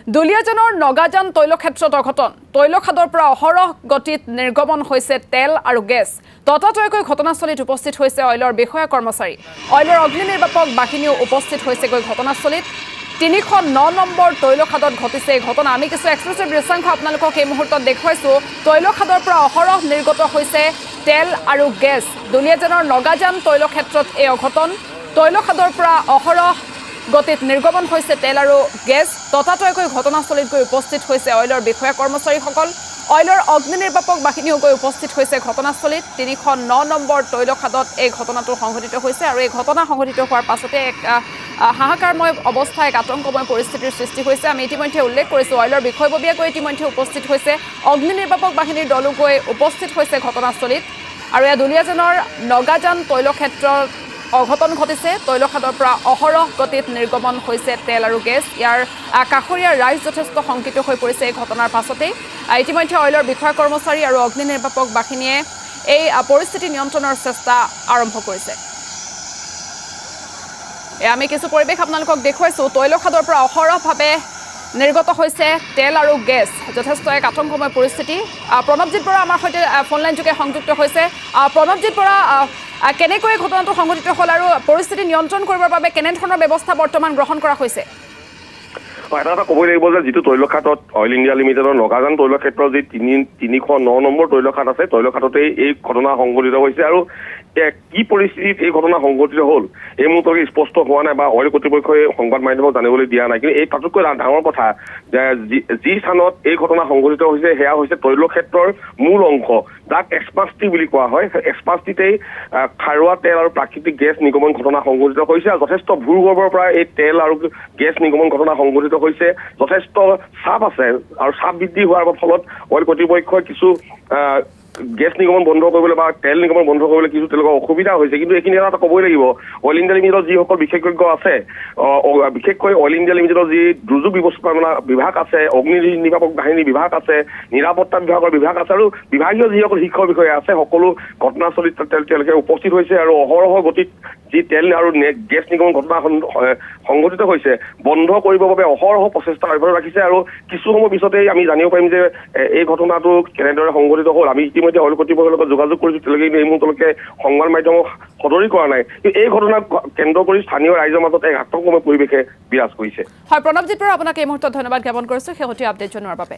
দুলিয়াজানৰ নগাজান তৈলক্ষেত্ৰত অঘটন তৈলখাদৰ পৰা অহৰহ গতিত নিৰ্গমন হৈছে তেল আৰু গেছ ততাতৈয়াকৈ ঘটনাস্থলীত উপস্থিত হৈছে অইলৰ বিষয়া কৰ্মচাৰী অইলৰ অগ্নি নিৰ্বাপক বাহিনীও উপস্থিত হৈছেগৈ ঘটনাস্থলীত ৩০৯ নম্বৰ তৈলখাদত ঘটিছে এই ঘটনা আমি কিছু এক্সক্লুচিভ দৃশ্যাংশ আপোনালোকক এই মুহূৰ্তত দেখুৱাইছো তৈলখাদৰ পৰা অহৰহ নিৰ্গত হৈছে তেল আৰু গেছ দুলিয়াজানৰ নগাজান তৈলক্ষেত্ৰত এই অঘটন তৈলখাদৰ পৰা অহৰহ গতিত নিৰ্গমন হৈছে তেল আৰু গেছ ততাতৈয়াকৈ ঘটনাস্থলীত গৈ উপস্থিত হৈছে অইলৰ বিষয়া কৰ্মচাৰীসকল অইলৰ অগ্নি নিৰ্বাপক বাহিনীও গৈ উপস্থিত হৈছে ঘটনাস্থলীত ৩০৯ নম্বৰ তৈলখাদত এই ঘটনাটো সংঘটিত হৈছে আৰু এই ঘটনা সংঘটিত হোৱাৰ পাছতে এক হাহাকাৰময় অৱস্থা এক আতংকময় পৰিস্থিতিৰ সৃষ্টি হৈছে আমি ইতিমধ্যে উল্লেখ কৰিছোঁ অইলৰ বিষয়ববীয়াকৈ ইতিমধ্যে উপস্থিত হৈছে অগ্নি নিৰ্বাপক বাহিনীৰ দলো গৈ উপস্থিত হৈছে ঘটনাস্থলীত আৰু এয়া দুলিয়াজানৰ নগাজান তৈলক্ষেত্ৰত অঘটন ঘটিছে তৈলখাদৰ পৰা অহৰহ গতিত নিৰ্গমন হৈছে তেল আৰু গেছ ইয়াৰ কাষৰীয়া ৰাইজ যথেষ্ট শংকিত হৈ পৰিছে এই ঘটনাৰ পাছতেই ইতিমধ্যে অইলৰ বিষয়া কৰ্মচাৰী আৰু অগ্নি নিৰ্বাপক বাহিনীয়ে এই পৰিস্থিতি নিয়ন্ত্ৰণৰ চেষ্টা আৰম্ভ কৰিছে আমি কিছু পৰিৱেশ আপোনালোকক দেখুৱাইছোঁ তৈলখাদৰ পৰা অহৰহভাৱে নিৰ্গত হৈছে তেল আৰু গেছ যথেষ্ট এক আতংকময় পৰিস্থিতি প্ৰণৱজিৎ বৰা আমাৰ সৈতে ফোনলাইন যোগে সংযুক্ত হৈছে প্ৰণৱজিৎ বৰা কেনেকৈ ঘটনাটো সংঘটিত হ'ল আৰু পৰিস্থিতি নিয়ন্ত্ৰণ কৰিবৰ বাবে কেনেধৰণৰ ব্যৱস্থা বৰ্তমান গ্ৰহণ কৰা হৈছে এটা ক'বই লাগিব যে যিটো তৈলখাদত অইল ইণ্ডিয়া লিমিটেডৰ নগাজান তৈলক্ষেত্ৰৰ যি ৩০৯ নম্বৰ তৈলখাদ আছে তৈলখাদতেই এই ঘটনা সংঘটিত হৈছে আৰু কি পৰিস্থিতিত এই ঘটনা সংঘটিত হ'ল এই মুহূৰ্তলৈকে স্পষ্ট হোৱা নাই বা অইল কৰ্তৃপক্ষই সংবাদ মাধ্যমক জানিবলৈ দিয়া নাই কিন্তু এই তাতোতকৈ ডাঙৰ কথা যে যি স্থানত এই ঘটনা সংঘটিত হৈছে সেয়া হৈছে তৈলক্ষেত্ৰৰ মূল অংশ যাক এক্সপাৰ্টি বুলি কোৱা হয় এক্সপাৰ্টিতেই খাৰুৱা তেল আৰু প্ৰাকৃতিক গেছ নিৰ্গমন ঘটনা সংঘটিত হৈছে আৰু যথেষ্ট ভূগৰ্ভৰ পৰা এই তেল আৰু গেছ নিৰ্গমন ঘটনা সংঘটিত হৈছে যথেষ্ট চাপ আছে আৰু চাপ বৃদ্ধি হোৱাৰ ফলত অইল কৰ্তৃপক্ষই কিছু গেছ নিৰ্গমন বন্ধ কৰিবলৈ বা তেল নিৰ্গমন বন্ধ কৰিবলৈ কিছু তেওঁলোকৰ অসুবিধা হৈছে কিন্তু এইখিনি এটা ক'বই লাগিব অইল ইণ্ডিয়া লিমিটেডৰ যিসকল বিশেষজ্ঞ আছে বিশেষকৈ অইল ইণ্ডিয়া লিমিটেডৰ যি দুৰ্যোগ ব্যৱস্থাপনা বিভাগ আছে অগ্নি নিৰ্বাপক বাহিনী বিভাগ আছে নিৰাপত্তা বিভাগৰ বিভাগ আছে আৰু বিভাগীয় যিসকল শিক্ষক বিষয়া আছে সকলো ঘটনাস্থলীত তেওঁলোকে উপস্থিত হৈছে আৰু অহৰহ গতিত যি তেল আৰু গেছ নিৰ্গমন ঘটনা সংঘটিত হৈছে বন্ধ কৰিবৰ বাবে অহৰহ প্ৰচেষ্টা অব্যাহত ৰাখিছে আৰু কিছু সময় পিছতেই আমি জানিব পাৰিম যে এই ঘটনাটো কেনেদৰে সংঘটিত হ'ল আমি ইতিমধ্যে অইল কৰ্তৃপক্ষৰ লগত যোগাযোগ কৰিছোঁ তেওঁলোকে এই মুহূৰ্তলৈকে সংবাদ মাধ্যমক সদৰি কৰা নাই কিন্তু এই ঘটনাক কেন্দ্ৰ কৰি স্থানীয় ৰাইজৰ মাজত এক আতংকময় পৰিৱেশে বিৰাজ কৰিছে হয় প্ৰণৱজিৎ বৰা আপোনাক এই মুহূৰ্তত ধন্যবাদ জ্ঞাপন কৰিছোঁ শেহতীয়া আপডেট জনোৱাৰ বাবে